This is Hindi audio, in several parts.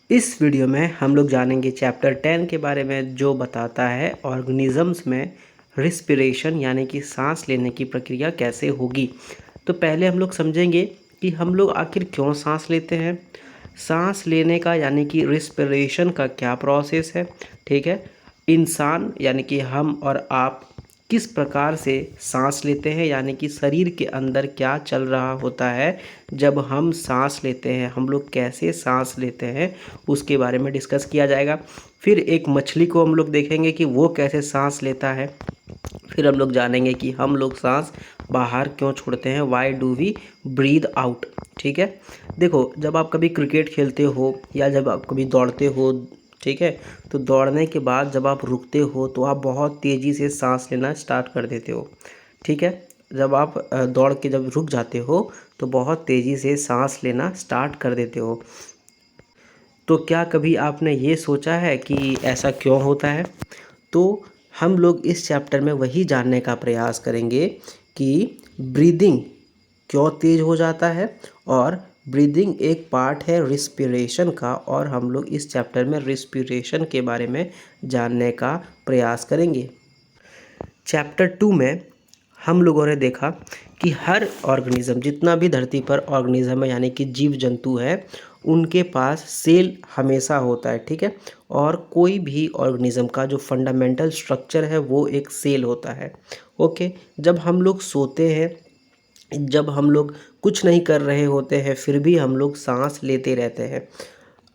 इस वीडियो में हम लोग जानेंगे चैप्टर 10 के बारे में, जो बताता है ऑर्गेनिजम्स में रिस्पिरेशन यानी कि सांस लेने की प्रक्रिया कैसे होगी। तो पहले हम लोग समझेंगे कि हम लोग आखिर क्यों सांस लेते हैं, सांस लेने का यानी कि रिस्पिरेशन का क्या प्रोसेस है। ठीक है, इंसान यानी कि हम और आप किस प्रकार से सांस लेते हैं, यानी कि शरीर के अंदर क्या चल रहा होता है जब हम सांस लेते हैं, हम लोग कैसे सांस लेते हैं, उसके बारे में डिस्कस किया जाएगा। फिर एक मछली को हम लोग देखेंगे कि वो कैसे सांस लेता है। फिर हम लोग जानेंगे कि हम लोग सांस बाहर क्यों छोड़ते हैं, why do we breathe out. ठीक है, देखो जब आप कभी क्रिकेट खेलते हो या जब आप कभी दौड़ते हो, ठीक है, तो दौड़ने के बाद जब आप रुकते हो तो आप बहुत तेज़ी से सांस लेना स्टार्ट कर देते हो। ठीक है, जब आप दौड़ के जब रुक जाते हो तो बहुत तेज़ी से सांस लेना स्टार्ट कर देते हो। तो क्या कभी आपने ये सोचा है कि ऐसा क्यों होता है? तो हम लोग इस चैप्टर में वही जानने का प्रयास करेंगे कि ब्रीदिंग क्यों तेज़ हो जाता है, और ब्रीदिंग एक पार्ट है रिस्पिरेशन का, और हम लोग इस चैप्टर में रिस्पिरेशन के बारे में जानने का प्रयास करेंगे। चैप्टर 2 में हम लोगों ने देखा कि हर ऑर्गेनिज्म, जितना भी धरती पर ऑर्गेनिज्म है यानी कि जीव जंतु है, उनके पास सेल हमेशा होता है। ठीक है, और कोई भी ऑर्गेनिज्म का जो फंडामेंटल स्ट्रक्चर है वो एक सेल होता है। ओके, जब हम लोग सोते हैं, जब हम लोग कुछ नहीं कर रहे होते हैं, फिर भी हम लोग सांस लेते रहते हैं।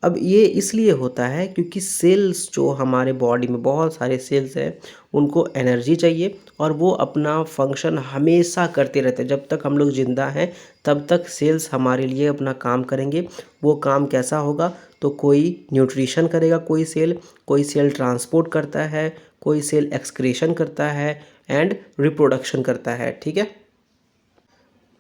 अब ये इसलिए होता है क्योंकि सेल्स, जो हमारे बॉडी में बहुत सारे सेल्स हैं, उनको एनर्जी चाहिए और वो अपना फंक्शन हमेशा करते रहते हैं। जब तक हम लोग ज़िंदा हैं तब तक सेल्स हमारे लिए अपना काम करेंगे। वो काम कैसा होगा? तो कोई न्यूट्रिशन करेगा, कोई सेल ट्रांसपोर्ट करता है, कोई सेल एक्सक्रीशन करता है एंड रिप्रोडक्शन करता है। ठीक है,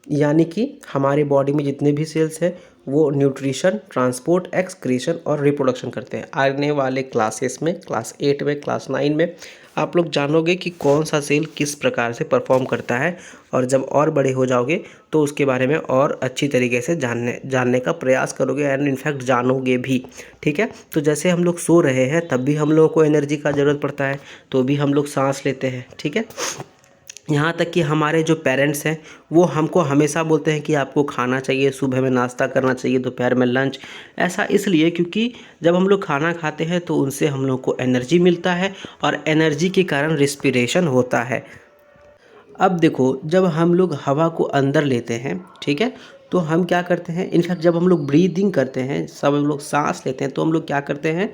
यानी कि हमारे बॉडी में जितने भी सेल्स हैं वो न्यूट्रिशन, ट्रांसपोर्ट, एक्सक्रीशन और रिप्रोडक्शन करते हैं। आने वाले क्लासेस में, क्लास 8 में, क्लास 9 में आप लोग जानोगे कि कौन सा सेल किस प्रकार से परफॉर्म करता है, और जब और बड़े हो जाओगे तो उसके बारे में और अच्छी तरीके से जानने का प्रयास करोगे एंड इनफैक्ट जानोगे भी। ठीक है, तो जैसे हम लोग सो रहे हैं तब भी हम लोगों को एनर्जी का ज़रूरत पड़ता है, तो भी हम लोग सांस लेते हैं। ठीक है, यहाँ तक कि हमारे जो पेरेंट्स हैं वो हमको हमेशा बोलते हैं कि आपको खाना चाहिए, सुबह में नाश्ता करना चाहिए, दोपहर में लंच। ऐसा इसलिए क्योंकि जब हम लोग खाना खाते हैं तो उनसे हम लोग को एनर्जी मिलता है, और एनर्जी के कारण रिस्पिरेशन होता है। अब देखो, जब हम लोग हवा को अंदर लेते हैं, ठीक है, तो हम क्या करते हैं, इनफैक्ट जब हम लोग ब्रीदिंग करते हैं, सब हम लोग सांस लेते हैं, तो हम लोग क्या करते हैं,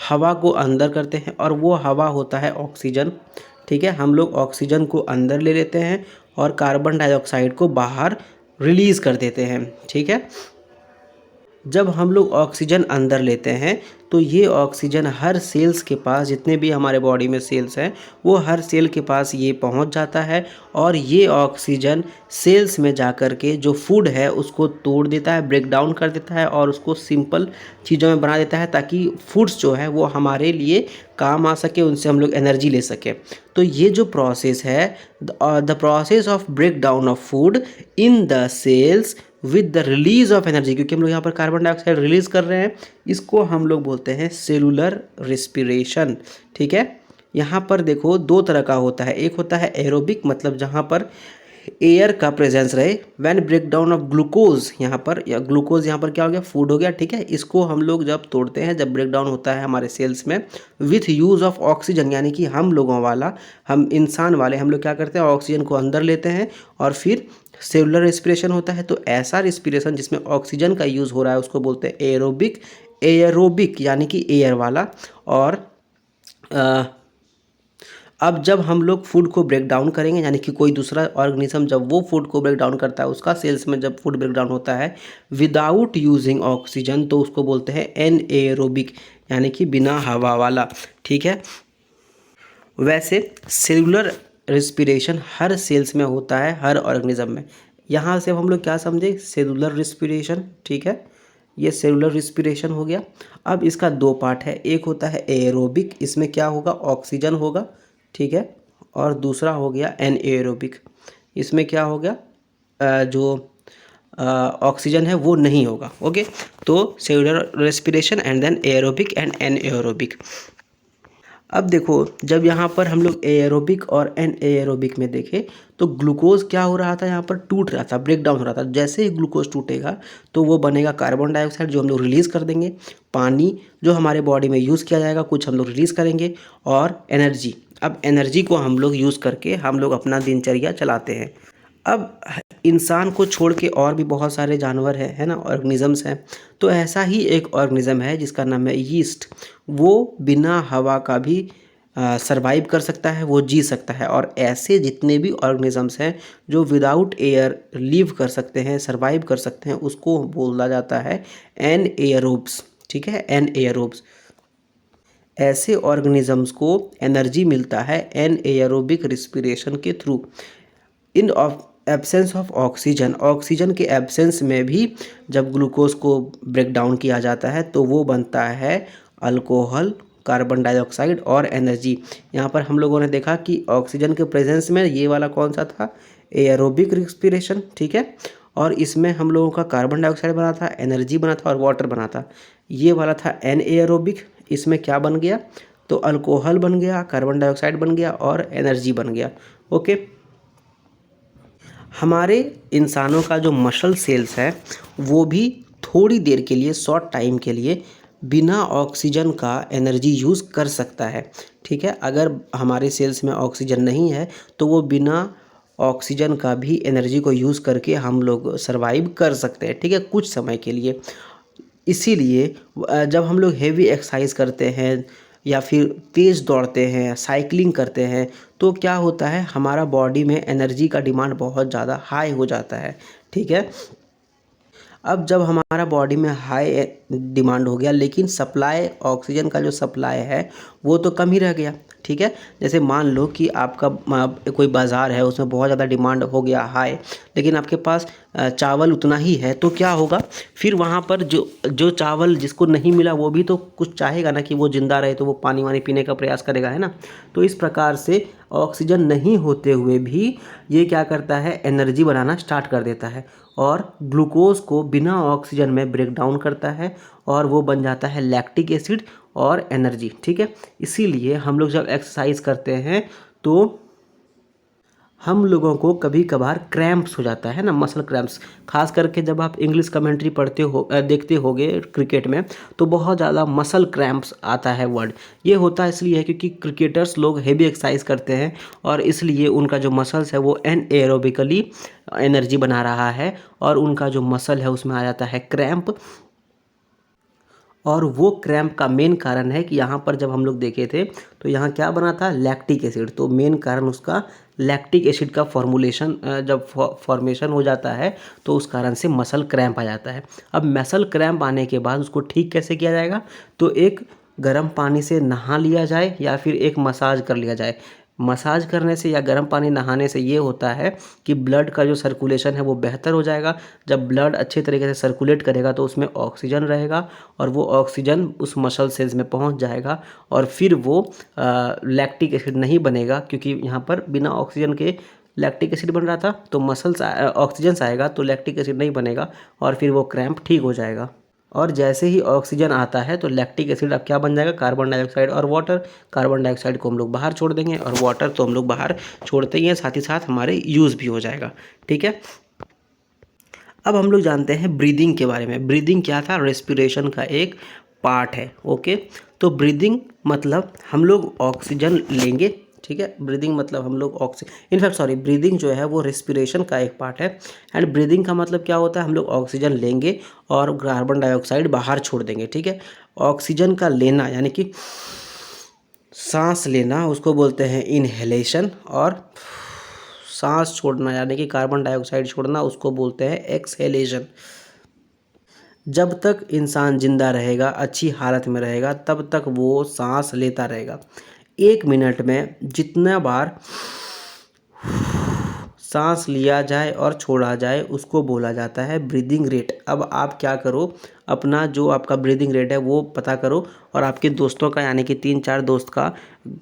हवा को अंदर करते हैं, और वो हवा होता है ऑक्सीजन। ठीक है, हम लोग ऑक्सीजन को अंदर ले लेते हैं और कार्बन डाइऑक्साइड को बाहर रिलीज़ कर देते हैं। ठीक है, जब हम लोग ऑक्सीजन अंदर लेते हैं तो ये ऑक्सीजन हर सेल्स के पास, जितने भी हमारे बॉडी में सेल्स हैं, वो हर सेल के पास ये पहुंच जाता है, और ये ऑक्सीजन सेल्स में जाकर के जो फूड है उसको तोड़ देता है, ब्रेक डाउन कर देता है, और उसको सिंपल चीज़ों में बना देता है ताकि फूड्स जो है वो हमारे लिए काम आ सके, उनसे हम लोग एनर्जी ले सके। तो ये जो प्रोसेस है, the process of break down of food in the cells with the release of energy, क्योंकि हम लोग यहाँ पर कार्बन डाइऑक्साइड रिलीज कर रहे हैं, इसको हम लोग बोलते हैं सेलुलर रिस्पिरेशन। ठीक है, यहाँ पर देखो दो तरह का होता है, एक होता है एरोबिक, मतलब जहाँ पर एयर का प्रेजेंस रहे, when break down of glucose, यहाँ पर या ग्लूकोज यहाँ पर क्या हो गया, फूड हो गया। ठीक है, इसको हम लोग जब तोड़ते हैं, जब ब्रेक डाउन होता है हमारे सेल्स में, विथ यूज़ ऑफ ऑक्सीजन, यानी कि हम लोगों वाला, हम इंसान वाले, हम लोग क्या करते हैं, ऑक्सीजन को अंदर लेते हैं और फिर सेलुलर रेस्पिरेशन होता है। तो ऐसा रेस्पिरेशन जिसमें ऑक्सीजन का यूज़ हो रहा है उसको बोलते हैं एरोबिक। एयरोबिक यानी कि एयर वाला। और अब जब हम लोग फूड को ब्रेक डाउन करेंगे, यानी कि कोई दूसरा ऑर्गेनिज्म जब वो फूड को ब्रेक डाउन करता है, उसका सेल्स में जब फूड ब्रेक डाउन होता है विदाउट यूजिंग ऑक्सीजन, तो उसको बोलते हैं एनएरोबिक, यानी कि बिना हवा वाला। ठीक है, वैसे सेलुलर रिस्पिरेशन हर सेल्स में होता है, हर ऑर्गेनिज्म में। यहाँ से हम लोग क्या समझे, सेलुलर रिस्पिरेशन। ठीक है, ये सेलुलर रिस्पिरेशन हो गया। अब इसका दो पार्ट है, एक होता है एरोबिक, इसमें क्या होगा, ऑक्सीजन होगा। ठीक है, और दूसरा हो गया एनएरोबिक, इसमें क्या हो गया, जो ऑक्सीजन है वो नहीं होगा। ओके, तो cellular respiration and then aerobic and anaerobic. अब देखो, जब यहाँ पर हम लोग एरोबिक और एनएरोबिक में देखें तो ग्लूकोज क्या हो रहा था, यहाँ पर टूट रहा था, ब्रेक डाउन हो रहा था। जैसे ही ग्लूकोज टूटेगा तो वो बनेगा कार्बन डाइऑक्साइड जो हम लोग रिलीज़ कर देंगे, पानी जो हमारे बॉडी में यूज़ किया जाएगा कुछ हम लोग रिलीज़ करेंगे, और एनर्जी। अब एनर्जी को हम लोग यूज़ करके हम लोग अपना दिनचर्या चलाते हैं। अब इंसान को छोड़ के और भी बहुत सारे जानवर हैं, है ना, ऑर्गेनिजम्स हैं। तो ऐसा ही एक ऑर्गेनिज्म है जिसका नाम है यीस्ट। वो बिना हवा का भी सरवाइव कर सकता है, वो जी सकता है। और ऐसे जितने भी ऑर्गेनिजम्स हैं जो विदाउट एयर लिव कर सकते हैं, सरवाइव कर सकते हैं, उसको बोला जाता है एनएरोब्स। ठीक है, एनएरोब्स। ऐसे ऑर्गेनिजम्स को एनर्जी मिलता है एनएरोबिक रिस्पिरेशन के through. In absence of oxygen, oxygen के एब्सेंस में भी जब ग्लूकोज को ब्रेक डाउन किया जाता है तो वो बनता है अल्कोहल, कार्बन डाइऑक्साइड और एनर्जी। यहाँ पर हम लोगों ने देखा कि ऑक्सीजन के प्रेजेंस में ये वाला कौन सा था, एरोबिक रिस्पिरेशन। ठीक है, और इसमें हम लोगों का कार्बन डाइऑक्साइड बना था, एनर्जी बना था और वाटर बना था। ये वाला था एनएरोबिक। इसमें क्या बन गया, तो अल्कोहल बन गया, कार्बन डाइऑक्साइड बन गया और एनर्जी बन गया। ओके, हमारे इंसानों का जो मसल सेल्स है वो भी थोड़ी देर के लिए, शॉर्ट टाइम के लिए बिना ऑक्सीजन का एनर्जी यूज़ कर सकता है। ठीक है, अगर हमारे सेल्स में ऑक्सीजन नहीं है तो वो बिना ऑक्सीजन का भी एनर्जी को यूज़ करके हम लोग सरवाइव कर सकते हैं। ठीक है, कुछ समय के लिए। इसीलिए जब हम लोग हेवी एक्सरसाइज करते हैं या फिर तेज़ दौड़ते हैं, साइकिलिंग करते हैं, तो क्या होता है, हमारा बॉडी में एनर्जी का डिमांड बहुत ज़्यादा हाई हो जाता है। ठीक है, अब जब हमारा बॉडी में हाई डिमांड हो गया लेकिन सप्लाई, ऑक्सीजन का जो सप्लाई है वो तो कम ही रह गया। ठीक है, जैसे मान लो कि आपका कोई बाज़ार है, उसमें बहुत ज़्यादा डिमांड हो गया हाई, लेकिन आपके पास चावल उतना ही है, तो क्या होगा, फिर वहाँ पर जो जो चावल जिसको नहीं मिला वो भी तो कुछ चाहेगा ना कि वो ज़िंदा रहे, तो वो पानी वानी पीने का प्रयास करेगा, है ना। तो इस प्रकार से ऑक्सीजन नहीं होते हुए भी ये क्या करता है, एनर्जी बनाना स्टार्ट कर देता है और ग्लूकोज को बिना ऑक्सीजन में ब्रेक डाउन करता है और वो बन जाता है लैक्टिक एसिड और एनर्जी। ठीक है, इसीलिए हम लोग जब एक्सरसाइज करते हैं तो हम लोगों को कभी कभार क्रैम्प्स हो जाता है ना, मसल क्रैम्प्स। खास करके जब आप इंग्लिश कमेंट्री पढ़ते हो, देखते होगे क्रिकेट में, तो बहुत ज़्यादा मसल क्रैम्प्स आता है वर्ड। ये होता इसलिए है क्योंकि क्रिकेटर्स लोग हेवी एक्सरसाइज करते हैं और इसलिए उनका जो मसल्स है वो एनएरोबिकली एनर्जी बना रहा है और उनका जो मसल है उसमें आ जाता है क्रैम्प। और वो क्रैम्प का मेन कारण है कि यहाँ पर जब हम लोग देखे थे तो यहाँ क्या बना था, लैक्टिक एसिड। तो मेन कारण उसका लैक्टिक एसिड का फॉर्मुलेशन, जब फॉर्मेशन हो जाता है तो उस कारण से मसल क्रैम्प आ जाता है। अब मसल क्रैम्प आने के बाद उसको ठीक कैसे किया जाएगा, तो एक गर्म पानी से नहा लिया जाए या फिर एक मसाज कर लिया जाए। मसाज करने से या गर्म पानी नहाने से ये होता है कि ब्लड का जो सर्कुलेशन है वो बेहतर हो जाएगा। जब ब्लड अच्छे तरीके से सर्कुलेट करेगा तो उसमें ऑक्सीजन रहेगा और वो ऑक्सीजन उस मसल सेल्स में पहुंच जाएगा और फिर वो लैक्टिक एसिड नहीं बनेगा, क्योंकि यहाँ पर बिना ऑक्सीजन के लैक्टिक एसिड बन रहा था, तो मसल्स ऑक्सीजन आएगा तो लैक्टिक एसिड नहीं बनेगा और फिर वो क्रैम्प ठीक हो जाएगा। और जैसे ही ऑक्सीजन आता है तो लैक्टिक एसिड अब क्या बन जाएगा, कार्बन डाइऑक्साइड और वाटर। कार्बन डाइऑक्साइड को हम लोग बाहर छोड़ देंगे और वाटर तो हम लोग बाहर छोड़ते ही हैं, साथ ही साथ हमारे यूज़ भी हो जाएगा। ठीक है, अब हम लोग जानते हैं ब्रीदिंग के बारे में। ब्रीदिंग क्या था, रेस्पिरेशन का एक पार्ट है। ओके, तो ब्रीदिंग मतलब हम लोग ऑक्सीजन लेंगे। ठीक है, ब्रीदिंग मतलब हम लोग इनफैक्ट सॉरी, ब्रीदिंग जो है वो रेस्पिरेशन का एक पार्ट है। एंड ब्रीदिंग का मतलब क्या होता है, हम लोग ऑक्सीजन लेंगे और कार्बन डाइऑक्साइड बाहर छोड़ देंगे। ठीक है, ऑक्सीजन का लेना यानी कि सांस लेना उसको बोलते हैं इनहेलेशन, और सांस छोड़ना यानी कि कार्बन डाइऑक्साइड छोड़ना उसको बोलते हैं एक्सहेलेशन। जब तक इंसान जिंदा रहेगा, अच्छी हालत में रहेगा, तब तक वो सांस लेता रहेगा। 1 मिनट में जितना बार सांस लिया जाए और छोड़ा जाए उसको बोला जाता है ब्रीदिंग रेट। अब आप क्या करो, अपना जो आपका ब्रीदिंग रेट है वो पता करो और आपके दोस्तों का यानी कि 3-4 दोस्त का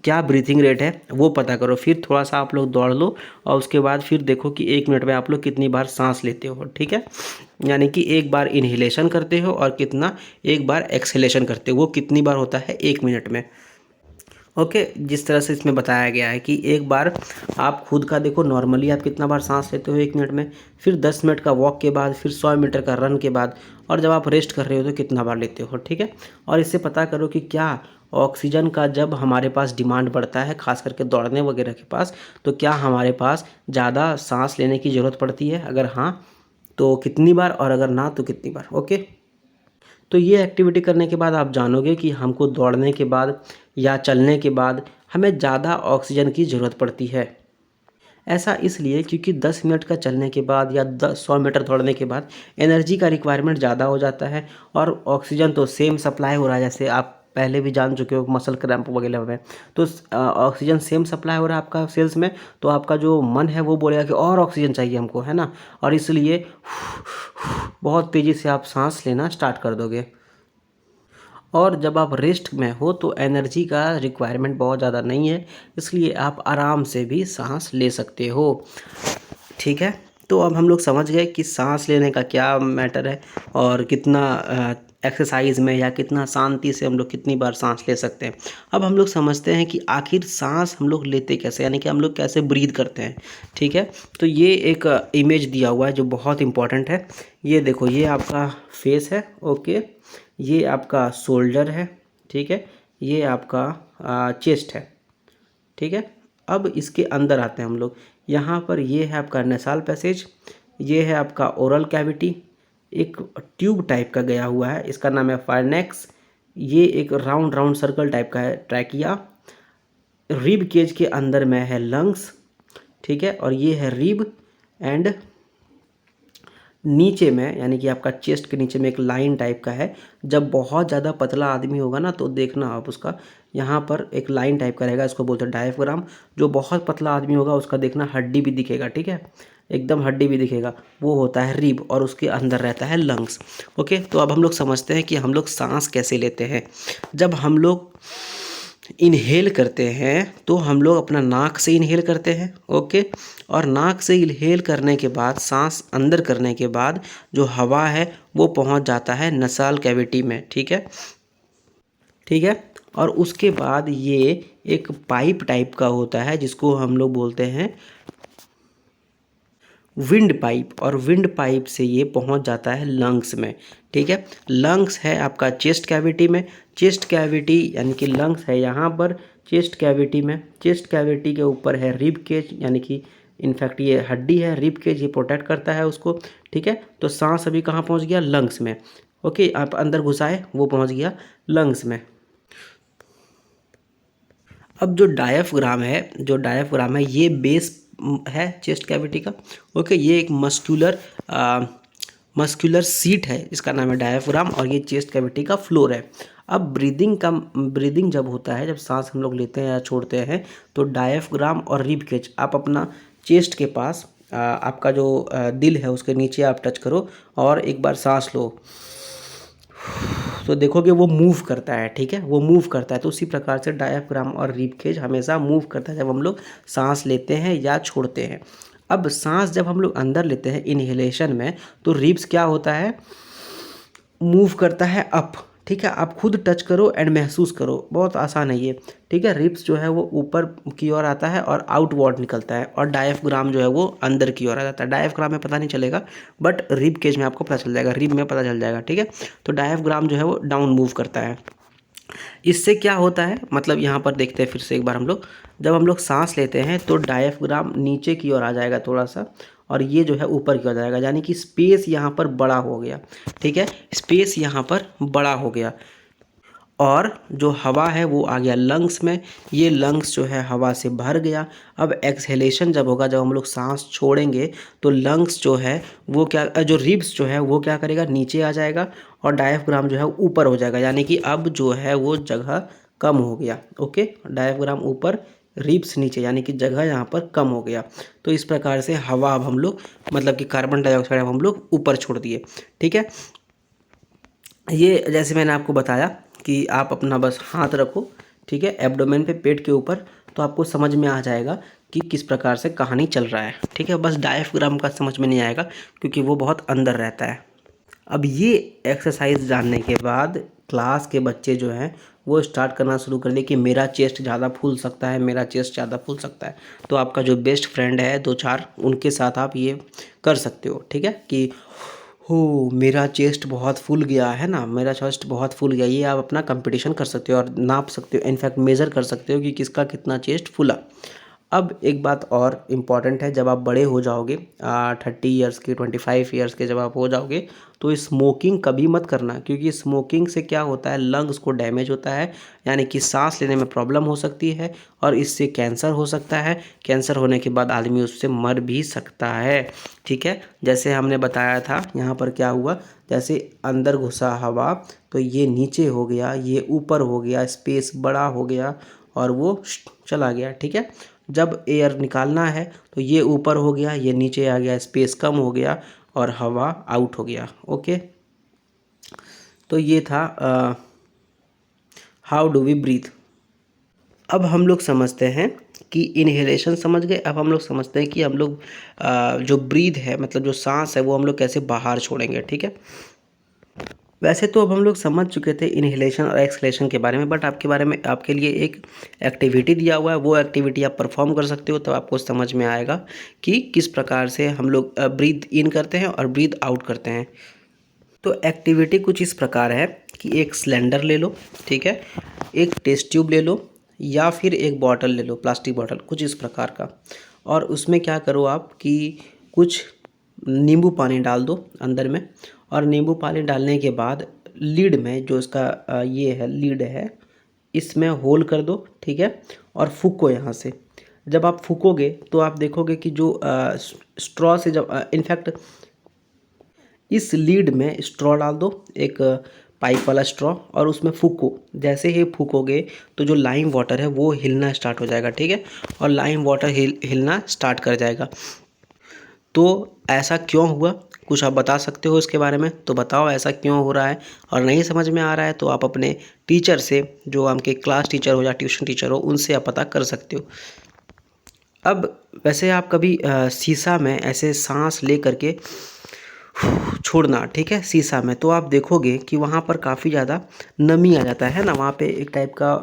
क्या ब्रीथिंग रेट है वो पता करो। फिर थोड़ा सा आप लोग दौड़ लो और उसके बाद फिर देखो कि 1 मिनट में आप लोग कितनी बार सांस लेते हो, ठीक है। यानी कि 1 बार इन्हेलेशन करते हो और कितना 1 बार एक्सहेलेशन करते हो, वो कितनी बार होता है 1 मिनट में। ओके, जिस तरह से इसमें बताया गया है कि 1 बार आप खुद का देखो, नॉर्मली आप कितना बार सांस लेते हो 1 मिनट में, फिर 10 मिनट का वॉक के बाद, फिर 100 मीटर का रन के बाद, और जब आप रेस्ट कर रहे हो तो कितना बार लेते हो, ठीक है। और इससे पता करो कि क्या ऑक्सीजन का जब हमारे पास डिमांड बढ़ता है खास करके दौड़ने वगैरह के पास, तो क्या हमारे पास ज़्यादा सांस लेने की ज़रूरत पड़ती है, अगर हाँ तो कितनी बार, और अगर ना तो कितनी बार। ओके, तो ये एक्टिविटी करने के बाद आप जानोगे कि हमको दौड़ने के बाद या चलने के बाद हमें ज़्यादा ऑक्सीजन की ज़रूरत पड़ती है। ऐसा इसलिए क्योंकि 10 मिनट का चलने के बाद या 100 मीटर दौड़ने के बाद एनर्जी का रिक्वायरमेंट ज़्यादा हो जाता है, और ऑक्सीजन तो सेम सप्लाई हो रहा है, जैसे आप पहले भी जान चुके हो मसल क्रैम्प वगैरह में, तो ऑक्सीजन सेम सप्लाई हो रहा है आपका सेल्स में, तो आपका जो मन है वो बोलेगा कि और ऑक्सीजन चाहिए हमको, है ना। और इसलिए बहुत तेज़ी से आप सांस लेना स्टार्ट कर दोगे। और जब आप रेस्ट में हो तो एनर्जी का रिक्वायरमेंट बहुत ज़्यादा नहीं है, इसलिए आप आराम से भी सांस ले सकते हो, ठीक है। तो अब हम लोग समझ गए कि सांस लेने का क्या मैटर है और कितना एक्सरसाइज में या कितना शांति से हम लोग कितनी बार सांस ले सकते हैं। अब हम लोग समझते हैं कि आखिर सांस हम लोग लेते कैसे, यानी कि हम लोग कैसे ब्रीद करते हैं, ठीक है। तो ये एक इमेज दिया हुआ है जो बहुत इंपॉर्टेंट है। ये देखो, ये आपका फेस है, ओके, ये आपका शोल्डर है, ठीक है, ये आपका चेस्ट है, ठीक है। अब इसके अंदर आते हैं हम लोग। यहाँ पर ये है आपका नेसाल पैसेज, ये है आपका ओरल कैविटी, एक ट्यूब टाइप का गया हुआ है, इसका नाम है फायरनेक्स। ये एक राउंड राउंड सर्कल टाइप का है, ट्रैकिया। रिब केज के अंदर में है लंग्स, ठीक है, और ये है रिब। एंड नीचे में यानी कि आपका चेस्ट के नीचे में एक लाइन टाइप का है। जब बहुत ज़्यादा पतला आदमी होगा ना तो देखना आप उसका यहाँ पर एक लाइन टाइप का रहेगा, इसको बोलते हैं डायफ्राम। जो बहुत पतला आदमी होगा उसका देखना हड्डी भी दिखेगा, ठीक है, एकदम हड्डी भी दिखेगा, वो होता है रिब, और उसके अंदर रहता है लंग्स। ओके, तो अब हम लोग समझते हैं कि हम लोग सांस कैसे लेते हैं। जब हम लोग इनहेल करते हैं तो हम लोग अपना नाक से इनहेल करते हैं, ओके, और नाक से इनहेल करने के बाद सांस अंदर करने के बाद जो हवा है वो पहुंच जाता है नसाल कैविटी में, ठीक है, ठीक है। और उसके बाद ये एक पाइप टाइप का होता है जिसको हम लोग बोलते हैं विंड पाइप, और विंड पाइप से ये पहुंच जाता है लंग्स में, ठीक है। लंग्स है आपका चेस्ट कैविटी में, चेस्ट कैविटी यानी कि लंग्स है यहाँ पर चेस्ट कैविटी में, चेस्ट कैविटी के ऊपर है रिब केज, यानी कि इनफैक्ट ये हड्डी है रिब केज, ये प्रोटेक्ट करता है उसको, ठीक है। तो सांस अभी कहाँ पहुँच गया, लंग्स में, ओके, आप अंदर घुसाए वो पहुँच गया लंग्स में। अब जो डायफ्राम है ये बेस है चेस्ट कैविटी का, ओके, ये एक मस्कुलर सीट है, इसका नाम है डायफ्राम, और ये चेस्ट कैविटी का फ्लोर है। अब ब्रीदिंग जब होता है, जब सांस हम लोग लेते हैं या छोड़ते हैं, तो डायफ्राम और रिब केज आप अपना चेस्ट के पास आपका जो दिल है उसके नीचे आप टच करो और एक बार सांस लो, तो देखोगे वो मूव करता है, ठीक है, वो मूव करता है। तो उसी प्रकार से डायफ्राम और रिब केज हमेशा मूव करता है जब हम लोग सांस लेते हैं या छोड़ते हैं। अब सांस जब हम लोग अंदर लेते हैं इनहेलेशन में, तो रिब्स क्या होता है, मूव करता है अप, ठीक है। आप खुद टच करो एंड महसूस करो, बहुत आसान है ये, ठीक है। रिब्स जो है वो ऊपर की ओर आता है और आउटवर्ड निकलता है, और डायफ्राम जो है वो अंदर की ओर आ जाता है। डायफ्राम में पता नहीं चलेगा बट रिब केज में आपको पता चल जाएगा, रिब में पता चल जाएगा, ठीक है। तो डायफ्राम जो है वो डाउन मूव करता है। इससे क्या होता है, मतलब यहाँ पर देखते हैं फिर से एक बार हम लोग, जब हम लोग सांस लेते हैं तो डायफ्राम नीचे की ओर आ जाएगा थोड़ा सा, और ये जो है ऊपर की ओर जाएगा, यानी कि स्पेस यहाँ पर बड़ा हो गया, ठीक है, स्पेस यहाँ पर बड़ा हो गया। और जो हवा है वो आ गया लंग्स में, ये लंग्स जो है हवा से भर गया। अब एक्सहेलेशन जब होगा, जब हम लोग सांस छोड़ेंगे, तो लंग्स जो है वो क्या, जो रिब्स जो है वो क्या करेगा, नीचे आ जाएगा, और डायफ्राम जो है ऊपर हो जाएगा, यानी कि अब जो है वो जगह कम हो गया, ओके, डायफ्राम ऊपर रिब्स नीचे, यानी कि जगह यहाँ पर कम हो गया। तो इस प्रकार से हवा अब हम लोग मतलब कि कार्बन डाइऑक्साइड अब हम लोग ऊपर छोड़ दिए। ठीक है, ये जैसे मैंने आपको बताया कि आप अपना बस हाथ रखो, ठीक है, एब्डोमेन पे, पेट के ऊपर, तो आपको समझ में आ जाएगा कि किस प्रकार से कहानी चल रहा है। ठीक है, बस डायफ्राम का समझ में नहीं आएगा क्योंकि वो बहुत अंदर रहता है। अब ये एक्सरसाइज जानने के बाद क्लास के बच्चे जो हैं वो स्टार्ट करना शुरू कर दिए कि मेरा चेस्ट ज़्यादा फूल सकता है, मेरा चेस्ट ज़्यादा फूल सकता है। तो आपका जो बेस्ट फ्रेंड है 2-4, उनके साथ आप ये कर सकते हो। ठीक है, कि हो मेरा चेस्ट बहुत फूल गया है ना, मेरा चेस्ट बहुत फूल गया, ये आप अपना कंपटीशन कर सकते हो और नाप सकते हो, इनफैक्ट मेज़र कर सकते हो कि किसका कितना चेस्ट फूला। अब एक बात और इम्पॉर्टेंट है, जब आप बड़े हो जाओगे 30 ईयर्स के, 25 ईयर्स के जब आप हो जाओगे, तो स्मोकिंग कभी मत करना, क्योंकि स्मोकिंग से क्या होता है, लंग्स को डैमेज होता है, यानी कि सांस लेने में प्रॉब्लम हो सकती है और इससे कैंसर हो सकता है। कैंसर होने के बाद आदमी उससे मर भी सकता है। ठीक है, जैसे हमने बताया था यहाँ पर क्या हुआ, जैसे अंदर घुसा हवा तो ये नीचे हो गया, ये ऊपर हो गया, स्पेस बड़ा हो गया और वो चला गया। ठीक है, जब एयर निकालना है तो ये ऊपर हो गया, ये नीचे आ गया, स्पेस कम हो गया और हवा आउट हो गया। ओके, तो ये था हाउ डू वी ब्रीथ। अब हम लोग समझते हैं कि इनहेलेशन समझ गए। अब हम लोग समझते हैं कि हम लोग जो ब्रीथ है, मतलब जो सांस है, वो हम लोग कैसे बाहर छोड़ेंगे। ठीक है, वैसे तो अब हम लोग समझ चुके थे इनहेलेशन और एक्सहेलेशन के बारे में, बट आपके बारे में आपके लिए एक एक्टिविटी दिया हुआ है, वो एक्टिविटी आप परफॉर्म कर सकते हो, तब आपको समझ में आएगा कि किस प्रकार से हम लोग ब्रीथ इन करते हैं और ब्रीथ आउट करते हैं। तो एक्टिविटी कुछ इस प्रकार है कि एक सिलेंडर ले लो, ठीक है, एक टेस्ट ट्यूब ले लो या फिर एक बॉटल ले लो, प्लास्टिक बॉटल कुछ इस प्रकार का, और उसमें क्या करो आप कि कुछ नींबू पानी डाल दो अंदर में, और नींबू पानी डालने के बाद लीड में जो इसका ये है लीड है, इसमें होल कर दो। ठीक है, और फूको यहाँ से। जब आप फूकोगे तो आप देखोगे कि जो स्ट्रॉ से जब इनफैक्ट इस लीड में स्ट्रॉ डाल दो, एक पाइप वाला स्ट्रॉ, और उसमें फूको। जैसे ही फूकोगे तो जो लाइम वाटर है वो हिलना स्टार्ट हो जाएगा। ठीक है, और लाइम वाटर हिलना स्टार्ट कर जाएगा। तो ऐसा क्यों हुआ, कुछ आप बता सकते हो इसके बारे में? तो बताओ ऐसा क्यों हो रहा है, और नहीं समझ में आ रहा है तो आप अपने टीचर से, जो आपके क्लास टीचर हो या ट्यूशन टीचर हो, उनसे आप पता कर सकते हो। अब वैसे आप कभी शीशा में ऐसे सांस ले करके छोड़ना, ठीक है, शीशा में, तो आप देखोगे कि वहाँ पर काफ़ी ज़्यादा नमी आ जाता है ना, वहाँ पे एक टाइप का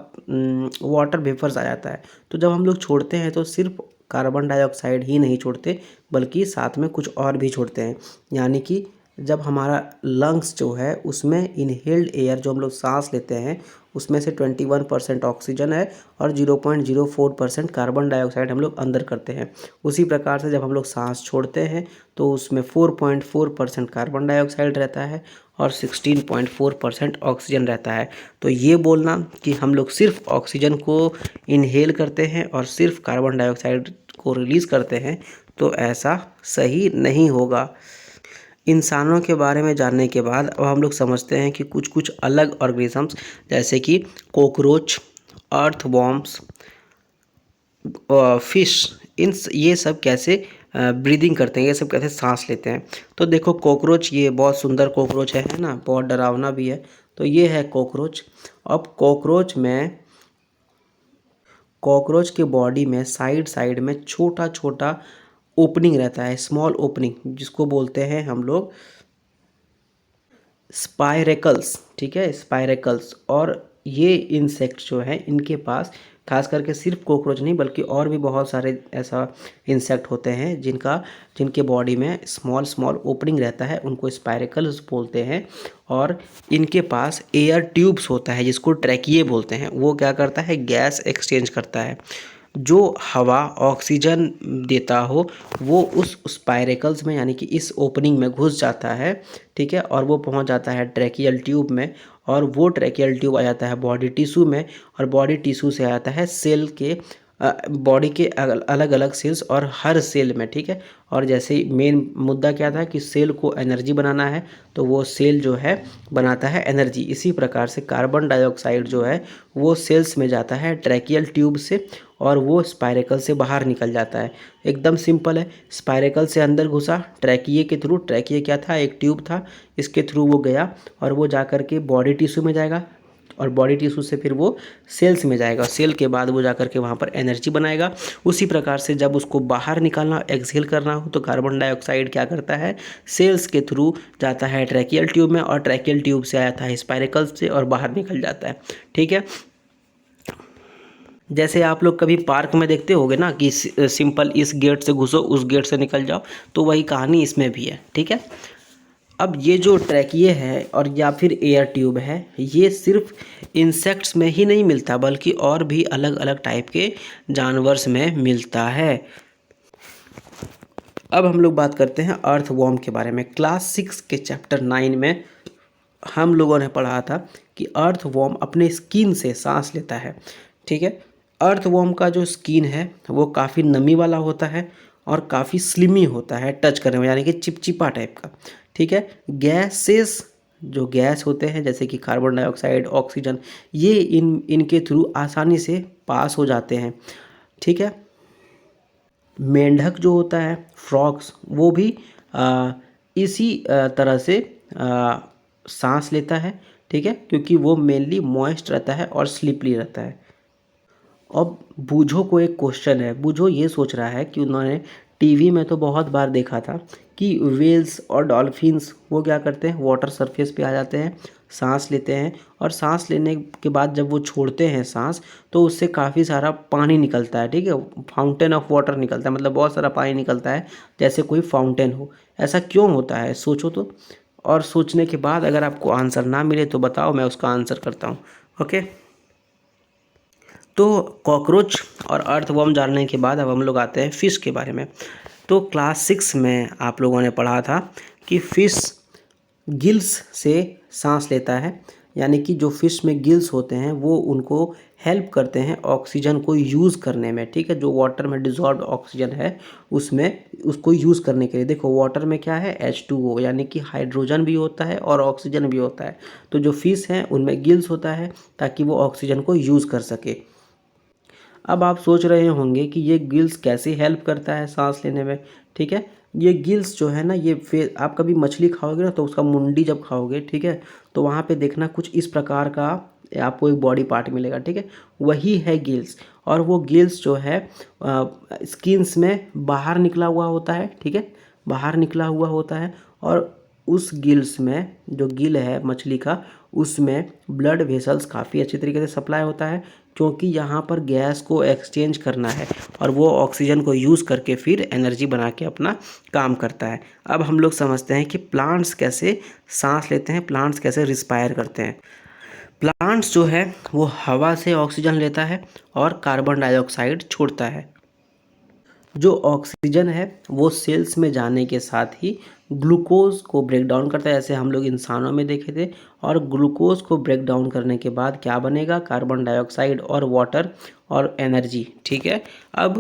वाटर वेपर्स आ जाता है। तो जब हम लोग छोड़ते हैं तो सिर्फ कार्बन डाइऑक्साइड ही नहीं छोड़ते, बल्कि साथ में कुछ और भी छोड़ते हैं। यानी कि जब हमारा लंग्स जो है उसमें इनहेल्ड एयर जो हम लोग सांस लेते हैं उसमें से 21% ऑक्सीजन है और 0.04% कार्बन डाइऑक्साइड हम लोग अंदर करते हैं। उसी प्रकार से जब हम लोग सांस छोड़ते हैं तो उसमें 4.4% कार्बन डाइऑक्साइड रहता है और 16.4% ऑक्सीजन रहता है। तो ये बोलना कि हम लोग सिर्फ ऑक्सीजन को इनहेल करते हैं और सिर्फ कार्बन डाइऑक्साइड को रिलीज़ करते हैं, तो ऐसा सही नहीं होगा। इंसानों के बारे में जानने के बाद अब हम लोग समझते हैं कि कुछ कुछ अलग ऑर्गेनिजम्स, जैसे कि कॉकरोच, अर्थवॉर्म्स, फिश, ये सब कैसे ब्रीदिंग करते हैं, ये सब कैसे सांस लेते हैं। तो देखो कॉकरोच, ये बहुत सुंदर कॉकरोच है ना, बहुत डरावना भी है। तो ये है कॉकरोच। अब कॉकरोच के बॉडी में साइड साइड में छोटा छोटा ओपनिंग रहता है, स्मॉल ओपनिंग, जिसको बोलते हैं हम लोग स्पाइरेकल्स। ठीक है, स्पाइरेकल्स। और ये इंसेक्ट जो है इनके पास, खास करके सिर्फ कॉकरोच नहीं बल्कि और भी बहुत सारे ऐसा इंसेक्ट होते हैं जिनके बॉडी में स्मॉल स्मॉल ओपनिंग रहता है, उनको स्पाइरेकल्स बोलते हैं। और इनके पास एयर ट्यूब्स होता है जिसको ट्रैकिए बोलते हैं। वो क्या करता है, गैस एक्सचेंज करता है। जो हवा ऑक्सीजन देता हो वो उस स्पाइरेकल्स में, यानी कि इस ओपनिंग में घुस जाता है। ठीक है, और वो पहुंच जाता है ट्रैकियल ट्यूब में, और वो ट्रैकियल ट्यूब आ जाता है बॉडी टिश्यू में, और बॉडी टिश्यू से आ जाता है सेल के बॉडी के अलग अलग सेल्स और हर सेल में, ठीक है। और जैसे मेन मुद्दा क्या था कि सेल को एनर्जी बनाना है, तो वो सेल जो है बनाता है एनर्जी। इसी प्रकार से कार्बन डाइऑक्साइड जो है वो सेल्स में जाता है ट्रैकियल ट्यूब से, और वो स्पाइरेकल से बाहर निकल जाता है। एकदम सिंपल है, स्पाइरेकल से अंदर घुसा ट्रैकिए के थ्रू, ट्रैकिए क्या था, एक ट्यूब था, इसके थ्रू वो गया और वो जा कर के बॉडी टिश्यू में जाएगा, और बॉडी टिश्यू से फिर वो सेल्स में जाएगा, सेल के बाद वो जा कर के वहाँ पर एनर्जी बनाएगा। उसी प्रकार से जब उसको बाहर निकालना, एक्सहेल करना हो, तो कार्बन डाइऑक्साइड क्या करता है, सेल्स के थ्रू जाता है ट्रैकियल ट्यूब में, और ट्रैकियल ट्यूब से आया था स्पाइरेकल से और बाहर निकल जाता है, ठीक है। जैसे आप लोग कभी पार्क में देखते होगे ना कि सिंपल इस गेट से घुसो उस गेट से निकल जाओ, तो वही कहानी इसमें भी है, ठीक है। अब ये जो ट्रैकिए है और या फिर एयर ट्यूब है, ये सिर्फ इंसेक्ट्स में ही नहीं मिलता बल्कि और भी अलग अलग टाइप के जानवर्स में मिलता है। अब हम लोग बात करते हैं अर्थवॉर्म के बारे में। क्लास 6 के चैप्टर 9 में हम लोगों ने पढ़ा था कि अर्थवॉर्म अपने स्किन से सांस लेता है, ठीक है। अर्थवॉर्म का जो स्किन है वो काफ़ी नमी वाला होता है और काफ़ी स्लिमी होता है टच करने में, यानी कि चिपचिपा टाइप का, ठीक है। गैसेस, जो गैस होते हैं जैसे कि कार्बन डाइऑक्साइड, ऑक्सीजन, ये इनके थ्रू आसानी से पास हो जाते हैं, ठीक है। मेंढक जो होता है, फ्रॉग्स, वो भी इसी तरह से आ, सांस लेता है, ठीक है, क्योंकि वो मेनली मॉइस्ट रहता है और स्लिपरी रहता है। अब बूझो को एक क्वेश्चन है। बूझो ये सोच रहा है कि उन्होंने टीवी में तो बहुत बार देखा था कि वेल्स और डॉल्फिन्स वो क्या करते हैं, वाटर सरफेस पे आ जाते हैं, सांस लेते हैं, और सांस लेने के बाद जब वो छोड़ते हैं सांस, तो उससे काफ़ी सारा पानी निकलता है, ठीक है, फाउंटेन ऑफ वाटर निकलता है, मतलब बहुत सारा पानी निकलता है, जैसे कोई फाउंटेन हो। ऐसा क्यों होता है, सोचो तो। और सोचने के बाद अगर आपको आंसर ना मिले तो बताओ, मैं उसका आंसर करता हूँ, ओके। तो कॉकरोच और अर्थवर्म जानने के बाद अब हम लोग आते हैं फ़िश के बारे में। तो क्लास 6 में आप लोगों ने पढ़ा था कि फ़िश गिल्स से सांस लेता है, यानी कि जो फ़िश में गिल्स होते हैं वो उनको हेल्प करते हैं ऑक्सीजन को यूज़ करने में, ठीक है। जो वाटर में डिज़ोल्व्ड ऑक्सीजन है उसमें उसको यूज़ करने के लिए, देखो वाटर में क्या है, H2O, यानी कि हाइड्रोजन भी होता है और ऑक्सीजन भी होता है। तो जो फ़िश हैं उनमें गिल्स होता है ताकि वो ऑक्सीजन को यूज़ कर सके। अब आप सोच रहे होंगे कि ये गिल्स कैसे हेल्प करता है सांस लेने में, ठीक है। ये गिल्स जो है ना, ये फिर आप कभी मछली खाओगे ना तो उसका मुंडी जब खाओगे, ठीक है, तो वहाँ पे देखना कुछ इस प्रकार का आपको एक बॉडी पार्ट मिलेगा, ठीक है, वही है गिल्स। और वो गिल्स जो है स्किन्स में बाहर निकला हुआ होता है, ठीक है, बाहर निकला हुआ होता है। और उस गिल्स में जो गिल है मछली का, उसमें ब्लड वेसल्स काफ़ी अच्छी तरीके से सप्लाई होता है, क्योंकि यहाँ पर गैस को एक्सचेंज करना है और वो ऑक्सीजन को यूज़ करके फिर एनर्जी बना के अपना काम करता है। अब हम लोग समझते हैं कि प्लांट्स कैसे सांस लेते हैं, प्लांट्स कैसे रिस्पायर करते हैं। प्लांट्स जो है वो हवा से ऑक्सीजन लेता है और कार्बन डाइऑक्साइड छोड़ता है। जो ऑक्सीजन है वो सेल्स में जाने के साथ ही ग्लूकोज को ब्रेक डाउन करता है, जैसे हम लोग इंसानों में देखे थे। और ग्लूकोज को ब्रेक डाउन करने के बाद क्या बनेगा, कार्बन डाइऑक्साइड और वाटर और एनर्जी, ठीक है। अब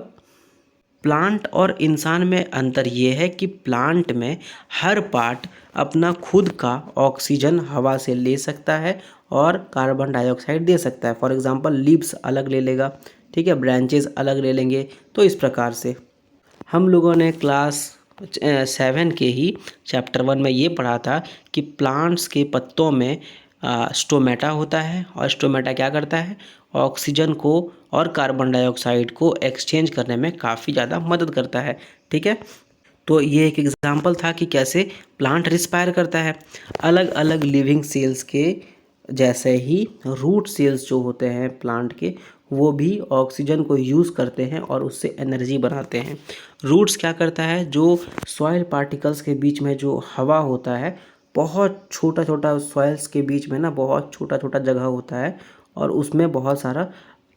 प्लांट और इंसान में अंतर ये है कि प्लांट में हर पार्ट अपना खुद का ऑक्सीजन हवा से ले सकता है और कार्बन डाइऑक्साइड दे सकता है। फॉर एग्जांपल लीव्स अलग ले लेगा, ठीक है, ब्रांचेस अलग ले लेंगे। तो इस प्रकार से हम लोगों ने क्लास 7 के ही चैप्टर 1 में ये पढ़ा था कि प्लांट्स के पत्तों में स्टोमेटा होता है, और स्टोमेटा क्या करता है, ऑक्सीजन को और कार्बन डाइऑक्साइड को एक्सचेंज करने में काफ़ी ज़्यादा मदद करता है, ठीक है। तो ये एक एग्जांपल था कि कैसे प्लांट रिस्पायर करता है। अलग अलग लिविंग सेल्स के जैसे ही रूट सेल्स जो होते हैं प्लांट के, वो भी ऑक्सीजन को यूज़ करते हैं और उससे एनर्जी बनाते हैं। रूट्स क्या करता है, जो सॉइल पार्टिकल्स के बीच में जो हवा होता है, बहुत छोटा छोटा सॉइल्स के बीच में ना बहुत छोटा छोटा जगह होता है और उसमें बहुत सारा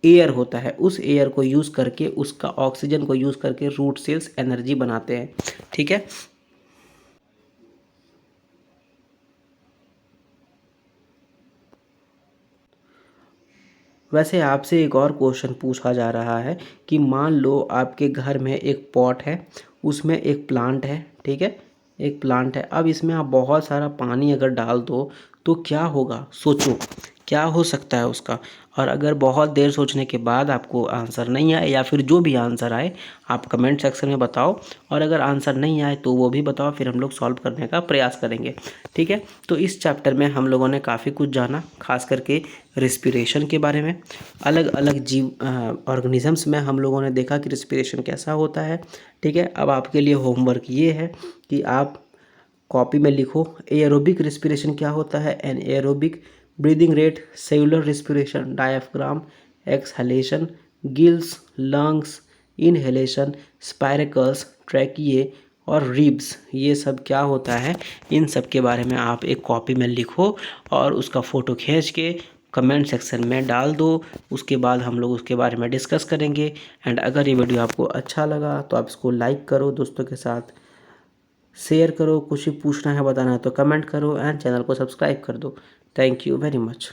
एयर होता है, उस एयर को यूज़ करके, उसका ऑक्सीजन को यूज़ करके रूट सेल्स एनर्जी बनाते हैं, ठीक है। वैसे आपसे एक और क्वेश्चन पूछा जा रहा है कि मान लो आपके घर में एक पॉट है, उसमें एक प्लांट है, ठीक है, एक प्लांट है। अब इसमें आप बहुत सारा पानी अगर डाल दो तो क्या होगा, सोचो क्या हो सकता है उसका। और अगर बहुत देर सोचने के बाद आपको आंसर नहीं आए, या फिर जो भी आंसर आए आप कमेंट सेक्शन में बताओ, और अगर आंसर नहीं आए तो वो भी बताओ, फिर हम लोग सॉल्व करने का प्रयास करेंगे, ठीक है। तो इस चैप्टर में हम लोगों ने काफ़ी कुछ जाना, खास करके रिस्पिरेशन के बारे में। अलग अलग जीव ऑर्गेनिजम्स में हम लोगों ने देखा कि रिस्पिरेशन कैसा होता है, ठीक है। अब आपके लिए होमवर्क ये है कि आप कॉपी में लिखो एरोबिक रिस्पिरेशन क्या होता है, an aerobic breathing rate, cellular respiration, diaphragm, exhalation, gills, lungs, inhalation, spiracles, tracheae और रिब्स, ये सब क्या होता है, इन सब के बारे में आप एक कॉपी में लिखो और उसका फ़ोटो खींच के कमेंट सेक्शन में डाल दो। उसके बाद हम लोग उसके बारे में डिस्कस करेंगे। एंड अगर ये वीडियो आपको अच्छा लगा तो आप इसको लाइक करो, दोस्तों के साथ शेयर करो, कुछ भी पूछना है बताना है तो कमेंट करो, एंड चैनल को सब्सक्राइब कर दो। Thank you very much.